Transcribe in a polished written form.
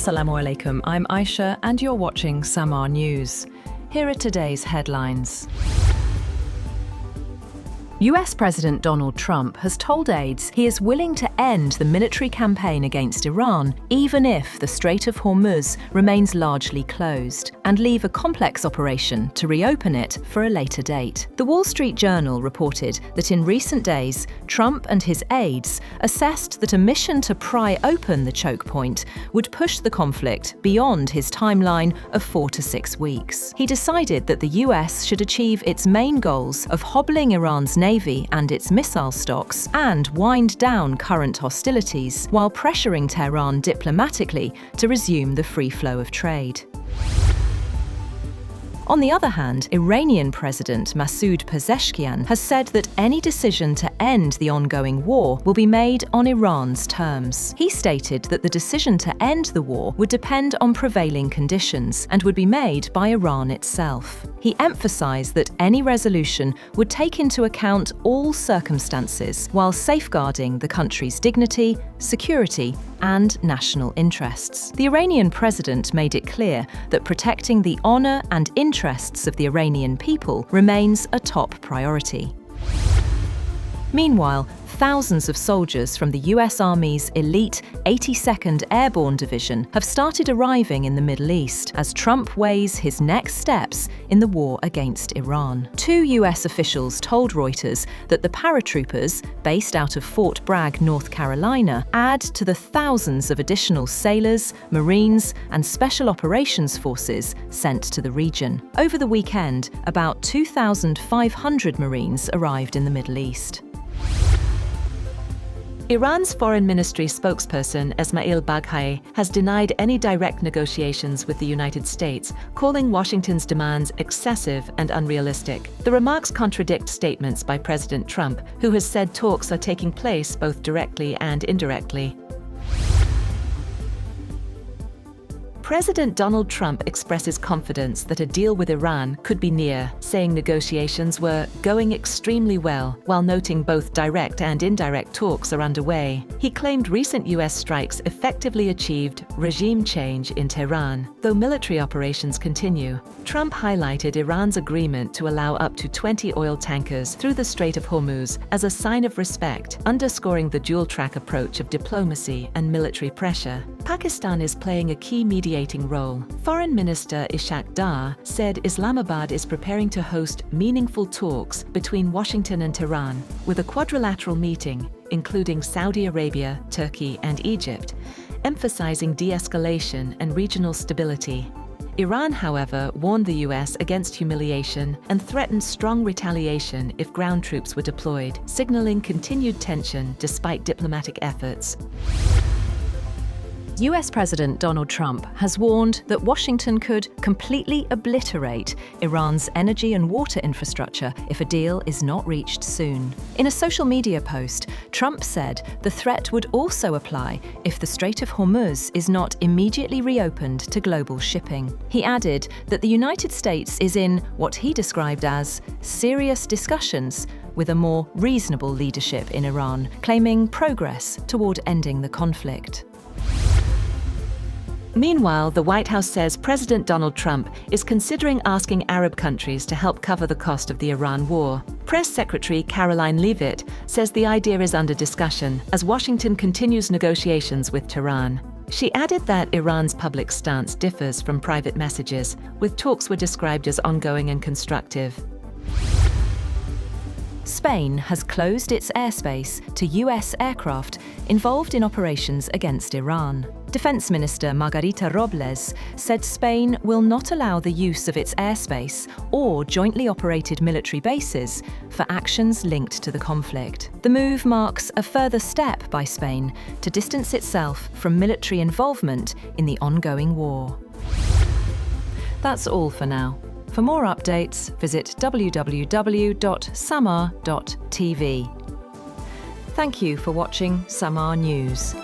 Assalamu alaikum, I'm Aisha and you're watching Samaa News. Here are today's headlines. US President Donald Trump has told aides he is willing to end the military campaign against Iran even if the Strait of Hormuz remains largely closed, and leave a complex operation to reopen it for a later date. The Wall Street Journal reported that in recent days, Trump and his aides assessed that a mission to pry open the choke point would push the conflict beyond his timeline of 4 to 6 weeks. He decided that the US should achieve its main goals of hobbling Iran's Navy and its missile stocks and wind down current hostilities while pressuring Tehran diplomatically to resume the free flow of trade. On the other hand, Iranian President Masoud Pezeshkian has said that any decision to end the ongoing war will be made on Iran's terms. He stated that the decision to end the war would depend on prevailing conditions and would be made by Iran itself. He emphasized that any resolution would take into account all circumstances while safeguarding the country's dignity, security, and national interests. The Iranian president made it clear that protecting the honor and interests of the Iranian people remains a top priority. Meanwhile, thousands of soldiers from the US Army's elite 82nd Airborne Division have started arriving in the Middle East as Trump weighs his next steps in the war against Iran. 2 US officials told Reuters that the paratroopers, based out of Fort Bragg, North Carolina, add to the thousands of additional sailors, Marines, and Special Operations Forces sent to the region. Over the weekend, about 2,500 Marines arrived in the Middle East. Iran's Foreign Ministry spokesperson Esmail Baghai has denied any direct negotiations with the United States, calling Washington's demands excessive and unrealistic. The remarks contradict statements by President Trump, who has said talks are taking place both directly and indirectly. President Donald Trump expresses confidence that a deal with Iran could be near, saying negotiations were going extremely well, while noting both direct and indirect talks are underway. He claimed recent US strikes effectively achieved regime change in Tehran, though military operations continue. Trump highlighted Iran's agreement to allow up to 20 oil tankers through the Strait of Hormuz as a sign of respect, underscoring the dual-track approach of diplomacy and military pressure. Pakistan is playing a key mediating role. Foreign Minister Ishaq Dar said Islamabad is preparing to host meaningful talks between Washington and Tehran, with a quadrilateral meeting, including Saudi Arabia, Turkey, and Egypt, emphasizing de-escalation and regional stability. Iran, however, warned the US against humiliation and threatened strong retaliation if ground troops were deployed, signaling continued tension despite diplomatic efforts. US President Donald Trump has warned that Washington could completely obliterate Iran's energy and water infrastructure if a deal is not reached soon. In a social media post, Trump said the threat would also apply if the Strait of Hormuz is not immediately reopened to global shipping. He added that the United States is in what he described as serious discussions with a more reasonable leadership in Iran, claiming progress toward ending the conflict. Meanwhile, the White House says President Donald Trump is considering asking Arab countries to help cover the cost of the Iran war. Press Secretary Caroline Leavitt says the idea is under discussion as Washington continues negotiations with Tehran. She added that Iran's public stance differs from private messages, with talks were described as ongoing and constructive. Spain has closed its airspace to US aircraft involved in operations against Iran. Defense Minister Margarita Robles said Spain will not allow the use of its airspace or jointly operated military bases for actions linked to the conflict. The move marks a further step by Spain to distance itself from military involvement in the ongoing war. That's all for now. For more updates, visit www.samaa.tv. Thank you for watching Samaa News.